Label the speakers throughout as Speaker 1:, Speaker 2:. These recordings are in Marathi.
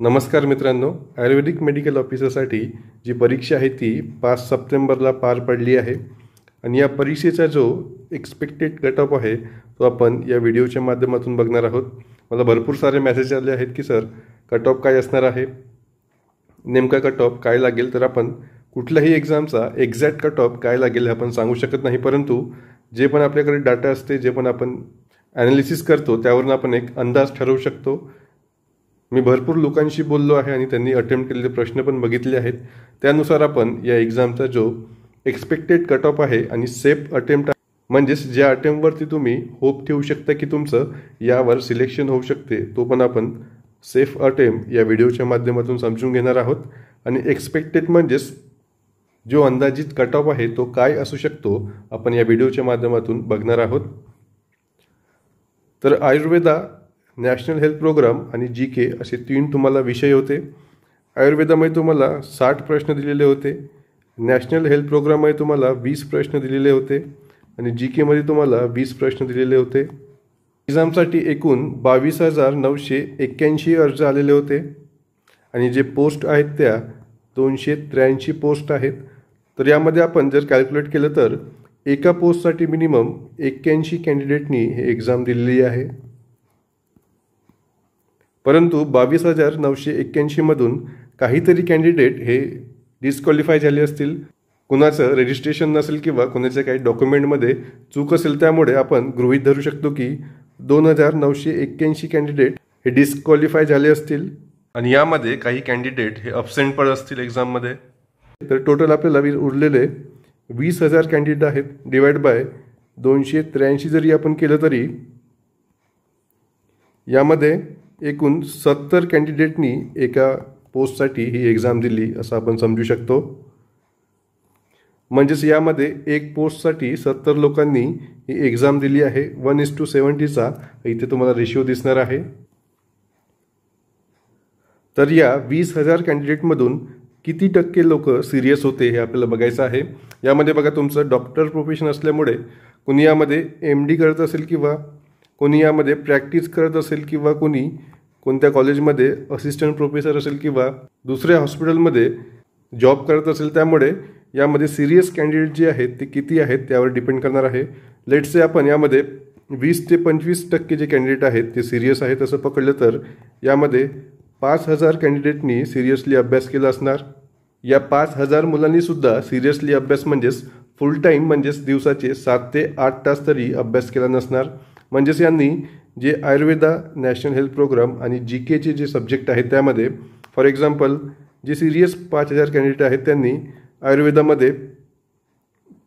Speaker 1: नमस्कार मित्रांनो, आयुर्वेदिक मेडिकल ऑफिसरसाठी जी परीक्षा आहे ती 5 सप्टेंबरला पार पडली आहे आणि या परीक्षेचा जो एक्सपेक्टेड कट ऑफ आहे तो आपण या व्हिडिओच्या माध्यमातून बघणार आहोत। मला भरपूर सारे मेसेज आले आहेत की सर कट ऑफ काय असणार आहे, नेमका कट ऑफ काय लागेल। तर आपण कुठल्याही एक्झामचा एक्झॅक्ट कट ऑफ काय लागेल हे आपण सांगू शकत नाही, परंतु जे पण आपल्याकडे डाटा असते, जे पण आपण ॲनालिसिस करतो त्यावरून आपण एक अंदाज ठरवू शकतो। मी भरपूर लोकांशी बोललो आहे आणि त्यांनी अटेम्प्ट केलेले प्रश्न पण बघितले आहेत, त्यानुसार आपण या एक्झामचा जो एक्सपेक्टेड कट ऑफ आहे आणि सेफ अटेम्प्ट म्हणजेच ज्या अटेम्प्टवरती तुम्ही होप ठेवू शकता की तुमचं यावर सिलेक्शन होऊ शकते, तो पण आपण सेफ अटेम्प्ट या व्हिडिओच्या माध्यमातून समजून घेणार आहोत। आणि एक्सपेक्टेड म्हणजेच जो अंदाजित कट ऑफ आहे तो काय असू शकतो आपण या व्हिडिओच्या माध्यमातून बघणार आहोत। तर आयुर्वेदा, नॅशनल हेल्थ प्रोग्राम आणि GK असे 3 तुम्हाला विषय होते। आयुर्वेदामध्ये तुम्हाला 60 प्रश्न दिलेले होते, नॅशनल हेल्थ प्रोग्राममध्ये तुम्हाला 20 प्रश्न दिलेले होते आणि GK मध्ये तुम्हाला 20 प्रश्न दिलेले होते। एक्झामसाठी एकूण 22,981 अर्ज आलेले होते आणि जे पोस्ट आहेत त्या 283 पोस्ट आहेत। तर यामध्ये आपण जर कॅल्क्युलेट केलं तर एका पोस्टसाठी मिनिमम 81 कॅन्डिडेटनी हे एक्झाम दिलेली आहे, परंतु 22,981 मधून काहीतरी कॅन्डिडेट हे डिस्क्वालिफाय झाले असतील, कुणाचं रजिस्ट्रेशन नसेल किंवा कुणाच्या काही डॉक्युमेंटमध्ये चूक असेल, त्यामुळे आपण गृहीत धरू शकतो की 2,981 कॅन्डिडेट हे डिस्क्वालिफाय झाले असतील आणि यामध्ये काही कॅन्डिडेट हे अब्सेंट पण असतील एक्झाममध्ये। तर टोटल आपल्याला उरलेले 20,000 कॅन्डिडेट आहेत, डिवाइड बाय 283 जरी आपण केलं तरी यामध्ये एकूण 70 कॅन्डिडेटनी एका पोस्टसाठी ही एक्झाम दिली असं आपण समजू शकतो। म्हणजेच यामध्ये एक पोस्टसाठी 70 लोकांनी ही एक्झाम दिली आहे। 1:70चा इथे तुम्हाला रेशिओ दिसणार आहे। तर या 20,000 कॅन्डिडेटमधून किती टक्के लोक सिरियस होते हे आपल्याला बघायचं आहे। यामध्ये बघा, तुमचं डॉक्टर प्रोफेशन असल्यामुळे कोणी यामध्ये MD करत असेल किंवा कोणी यामध्ये प्रॅक्टिस करत असेल किंवा कोणी कोणत्या कॉलेजमध्ये असिस्टंट प्रोफेसर असेल किंवा दुसऱ्या हॉस्पिटलमध्ये जॉब करत असेल, त्यामुळे यामध्ये सिरियस कॅन्डिडेट जे आहेत ते किती आहेत त्यावर डिपेंड करणार आहे। लेट्स से आपण यामध्ये 20 ते 25% जे कॅन्डिडेट आहेत ते सिरियस आहेत असं पकडलं तर यामध्ये 5,000 कॅन्डिडेटनी सिरियसली अभ्यास केला असणार। या 5,000 मुलांनी सुद्धा सिरियसली अभ्यास म्हणजेच फुल टाईम म्हणजेच दिवसाचे 7 ते 8 तास तरी अभ्यास केला नसणार। म्हणजेच यांनी जे आयुर्वेदा, नॅशनल हेल्थ प्रोग्राम आणि GKचे जे सब्जेक्ट आहेत त्यामध्ये, फॉर एक्झाम्पल जे सिरियस 5,000 कॅन्डिडेट आहेत त्यांनी आयुर्वेदामध्ये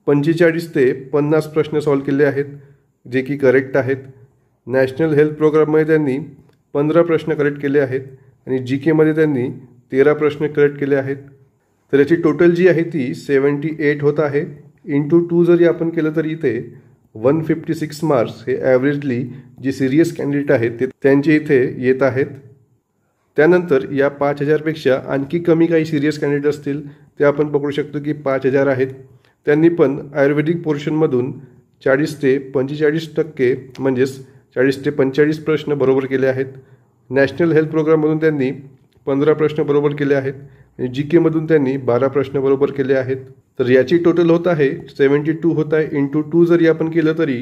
Speaker 1: 45 ते 50 प्रश्न सॉल्व केले आहेत जे की करेक्ट आहेत। नॅशनल हेल्थ प्रोग्राममध्ये त्यांनी 15 प्रश्न करेक्ट केले आहेत आणि GK मध्ये त्यांनी 13 प्रश्न करेक्ट केले आहेत। तर याची टोटल जी आहे ती 78 होत आहे। इंटू 2 जरी आपण केलं तरी इथे 156 मार्क्स हे ॲव्हरेजली जे सिरियस कॅन्डिडेट आहेत ते त्यांचे इथे येत आहेत। त्यानंतर या 5,000 पेक्षा आणखी कमी काही सिरियस कॅन्डिडेट असतील ते आपण पकडू शकतो की 5,000 आहेत। त्यांनी पण आयुर्वेदिक पोर्शनमधून 40 ते 45% म्हणजेच 40 ते 45 प्रश्न बरोबर केले आहेत। नॅशनल हेल्थ प्रोग्राममधून त्यांनी 15 प्रश्न बरोबर केले आहेत आणि GK मधून त्यांनी 12 प्रश्न बरोबर केले आहेत। तर याची टोटल होत आहे 72 होत आहे। इंटू 2 जरी आपण केलं तरी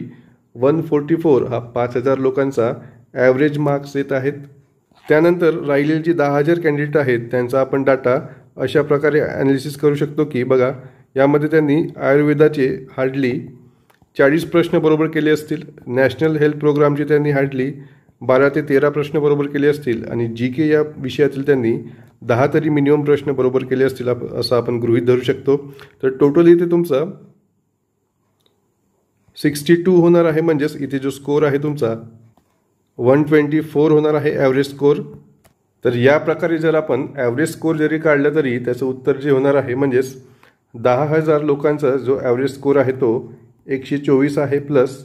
Speaker 1: 144 हा 5,000 लोकांचा ॲव्हरेज मार्क्स येत आहेत। त्यानंतर राहिलेले जे 10,000 कॅन्डिडेट आहेत त्यांचा आपण डाटा अशा प्रकारे ॲनालिसिस करू शकतो की बघा, यामध्ये त्यांनी आयुर्वेदाचे हार्डली 40 प्रश्न बरोबर केले असतील, नॅशनल हेल्थ प्रोग्रामचे त्यांनी हार्डली 12 ते 13 प्रश्न बरोबर केले असतील आणि GK या विषयातील त्यांनी 10 तरी मिनिमम प्रश्न बरोबर केले असतील असं आपण गृहीत धरू शकतो। तर टोटल इथे तुमचा 62 होणार आहे, म्हणजेच इथे जो स्कोर आहे तुमचा 124 होणार आहे ॲव्हरेज स्कोर। तर या प्रकारे जर आपण ॲव्हरेज स्कोर जरी काढलं तरी त्याचं उत्तर जे होणार आहे म्हणजेच 10,000 लोकांचा जो ॲव्हरेज स्कोर आहे तो 124 आहे, प्लस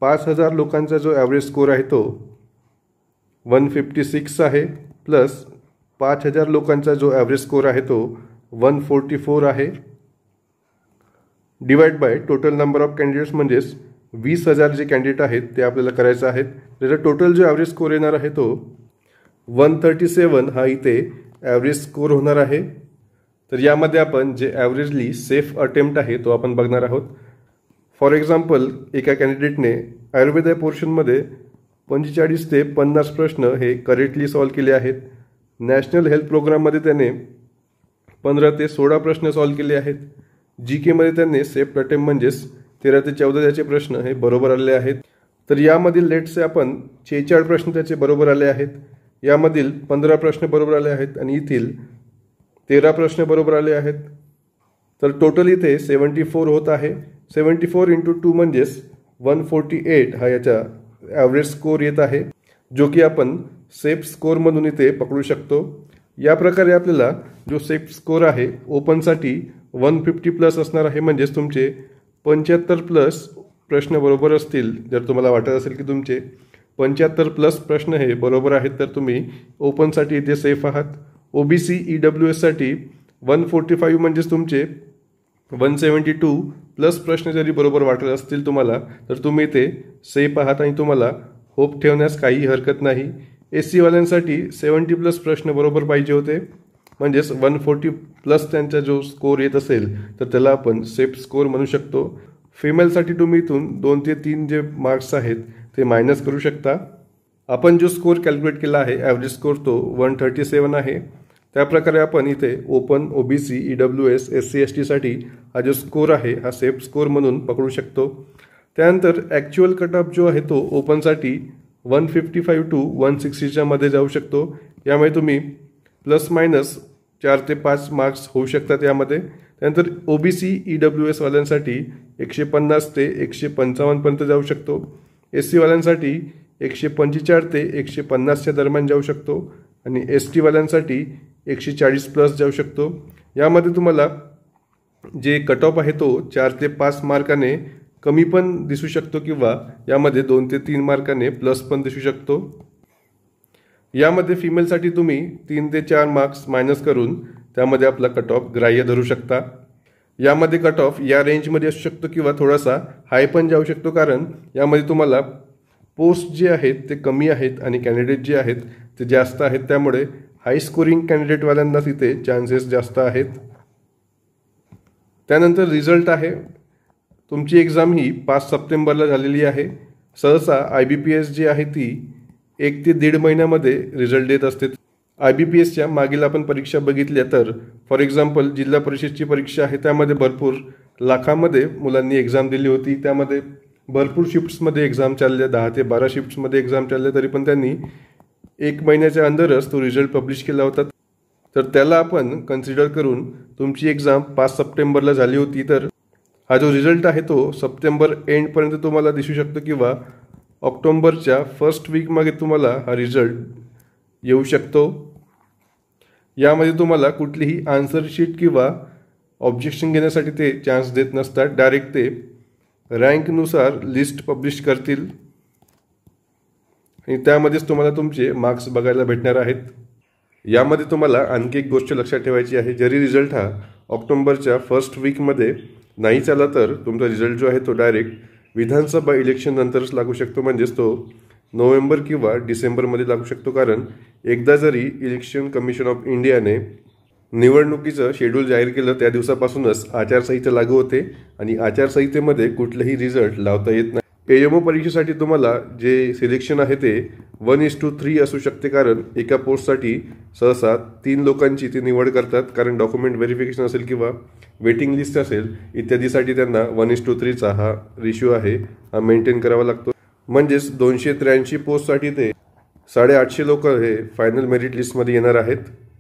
Speaker 1: 5,000 लोकांचा जो ॲव्हरेज स्कोर आहे तो 156 आहे, प्लस 5,000 लोकांचा जो ॲव्हरेज स्कोर आहे तो 144 आहे, divide by total number of candidates म्हणजेच 20,000 जे कॅन्डिडेट आहेत ते आपल्याला करायचं आहेत। त्याचा टोटल जो ॲव्हरेज स्कोर येणार आहे तो 137 हा इथे ॲव्हरेज स्कोर होणार आहे। तर यामध्ये आपण जे ॲव्हरेजली सेफ अटेम्प्ट आहे तो आपण बघणार आहोत। फॉर एक्झाम्पल, एका कॅन्डिडेटने आयुर्वेद या पोर्शनमध्ये 45 ते 50 प्रश्न हे करेक्टली सॉल्व केले आहेत। नॅशनल हेल्थ प्रोग्राममध्ये त्याने 15 ते 16 प्रश्न सॉल्व केले आहेत। GK मध्ये त्याने सेफ अटेम्प्ट म्हणजेच 13 ते 14 त्याचे प्रश्न हे बरोबर आले आहेत। तर यामधील लेटचे आपण 46 प्रश्न त्याचे बरोबर आले आहेत, यामधील 15 प्रश्न बरोबर आले आहेत आणि येथील 13 प्रश्न बरोबर आले आहेत। तर टोटल इथे 74 होत आहे। 74 × 2 म्हणजेच 148 हा याचा ॲव्हरेज स्कोर येत आहे, जो की आपण सेफ स्कोर म्हणून इथे पकडू शकतो। या प्रकारे आपल्याला जो सेफ स्कोर आहे ओपनसाठी 150 प्लस असणार आहे, म्हणजेच तुमचे 75 प्लस प्रश्न बरोबर असतील। जर तुम्हाला वाटत असेल की तुमचे 75 प्लस प्रश्न हे बरोबर आहेत तर तुम्ही ओपनसाठी इथे सेफ आहात। OBC EWS साठी 145 म्हणजेच तुमचे 172 प्लस प्रश्न जरी बरोबर वाटत असतील तुम्हाला तर तुम्ही इथे सेफ आहात आणि तुम्हाला होप ठेवण्यास काही हरकत नाही। SC वाल्यांसाठी 70 प्लस प्रश्न बरोबर पाहिजे होते, म्हणजेच 140 प्लस त्यांचा जो स्कोर येत असेल तर त्याला आपण सेफ स्कोर म्हणू शकतो। फिमेलसाठी तुम्ही इथून 2 ते 3 जे मार्क्स आहेत ते मायनस करू शकता। आपण जो स्कोर कॅल्क्युलेट केला आहे ॲव्हरेज स्कोर तो 137 आहे। त्याप्रकारे आपण इथे open, OBC, EWS, SC ST साठी हा जो स्कोर आहे हा सेफ स्कोर म्हणून पकडू शकतो। त्यानंतर ॲक्च्युअल कट ऑफ जो आहे तो ओपनसाठी 155 to 160च्या मध्ये जाऊ शकतो। यामुळे तुम्ही प्लस मायनस 4 ते 5 मार्क्स होऊ शकतात यामध्ये। त्यानंतर OBC EWS वाल्यांसाठी 150 ते 155 पर्यंत जाऊ शकतो। SC वाल्यांसाठी 145 ते 150च्या दरम्यान जाऊ शकतो आणि ST वाल्यांसाठी 140 प्लस जाऊ शकतो। यामध्ये तुम्हाला जे कट ऑफ आहे तो 4 ते 5 मार्काने कमी पण दिसू शकतो किंवा यामध्ये 2 ते 3 मार्काने प्लस पण दिसू शकतो। यामध्ये फिमेलसाठी तुम्ही 3 ते 4 मार्क्स मायनस करून त्यामध्ये आपला कट ऑफ ग्राह्य धरू शकता। यामध्ये कट ऑफ या रेंजमध्ये असू शकतो किंवा थोडासा हाय पण जाऊ शकतो, कारण यामध्ये तुम्हाला पोस्ट जे आहेत ते कमी आहेत आणि कॅन्डिडेट जे आहेत ते जास्त आहेत, त्यामुळे हाय स्कोरिंग कॅन्डिडेटवाल्यांना तिथे चान्सेस जास्त आहेत। त्यानंतर रिझल्ट आहे। तुमची एक्झाम ही 5 सप्टेंबरला झालेली आहे। सहसा IBPS जी आहे ती 1 ते 1.5 महिन्यामध्ये रिझल्ट देत असते। IBPSच्या मागील आपण परीक्षा बघितल्या तर फॉर एक्झाम्पल जिल्हा परिषदची परीक्षा आहे त्यामध्ये भरपूर लाखामध्ये मुलांनी एक्झाम दिली होती। त्यामध्ये भरपूर शिफ्ट्समध्ये एक्झाम चालल्या, 10 ते 12 शिफ्ट्समध्ये एक्झाम चालल्या, तरी पण त्यांनी 1 महिन्याच्या अंदरच तो रिझल्ट पब्लिश केला होता। तर त्याला आपण कन्सिडर करून तुमची एक्झाम 5 सप्टेंबरला झाली होती, तर हा जो रिझल्ट आहे तो सप्टेंबर एंडपर्यंत तुम्हाला दिसू शकतो किंवा ऑक्टोबरच्या फर्स्ट वीकमध्ये तुम्हाला हा रिझल्ट येऊ शकतो। यामध्ये तुम्हाला कुठलीही आन्सर शीट किंवा ऑब्जेक्शन घेण्यासाठी ते चान्स देत नसतात, डायरेक्ट ते रँकनुसार लिस्ट पब्लिश करतील आणि त्यामध्येच तुम्हाला तुमचे मार्क्स बघायला भेटणार आहेत। यामध्ये तुम्हाला आणखी एक गोष्ट लक्षात ठेवायची आहे, जरी रिझल्ट हा ऑक्टोबरच्या फर्स्ट वीकमध्ये नाही चाला तर तुमचा रिझल्ट जो आहे तो डायरेक्ट विधानसभा इलेक्शन नंतरच लागू शकतो, म्हणजेच तो नोव्हेंबर किंवा डिसेंबरमध्ये लागू शकतो। कारण एकदा जरी इलेक्शन कमिशन ऑफ इंडियाने निवडणुकीचं शेड्यूल जाहीर केलं त्या दिवसापासूनच आचारसंहिता लागू होते आणि आचारसंहितेमध्ये कुठलेही रिझल्ट लावता येत नाही। AMO परीक्षेसाठी तुम्हाला जे सिलेक्शन आहे ते 1:3 असू शकते, कारण एका पोस्टसाठी सहसा 3 लोकांची ती निवड करतात, कारण डॉक्युमेंट व्हेरिफिकेशन असेल किंवा वेटिंग लिस्ट असेल इत्यादीसाठी त्यांना 1:3चा हा रेशिओ आहे हा मेंटेन करावा लागतो। म्हणजेच 283 पोस्टसाठी ते 850 लोक हे फायनल मेरिट लिस्टमध्ये येणार आहेत।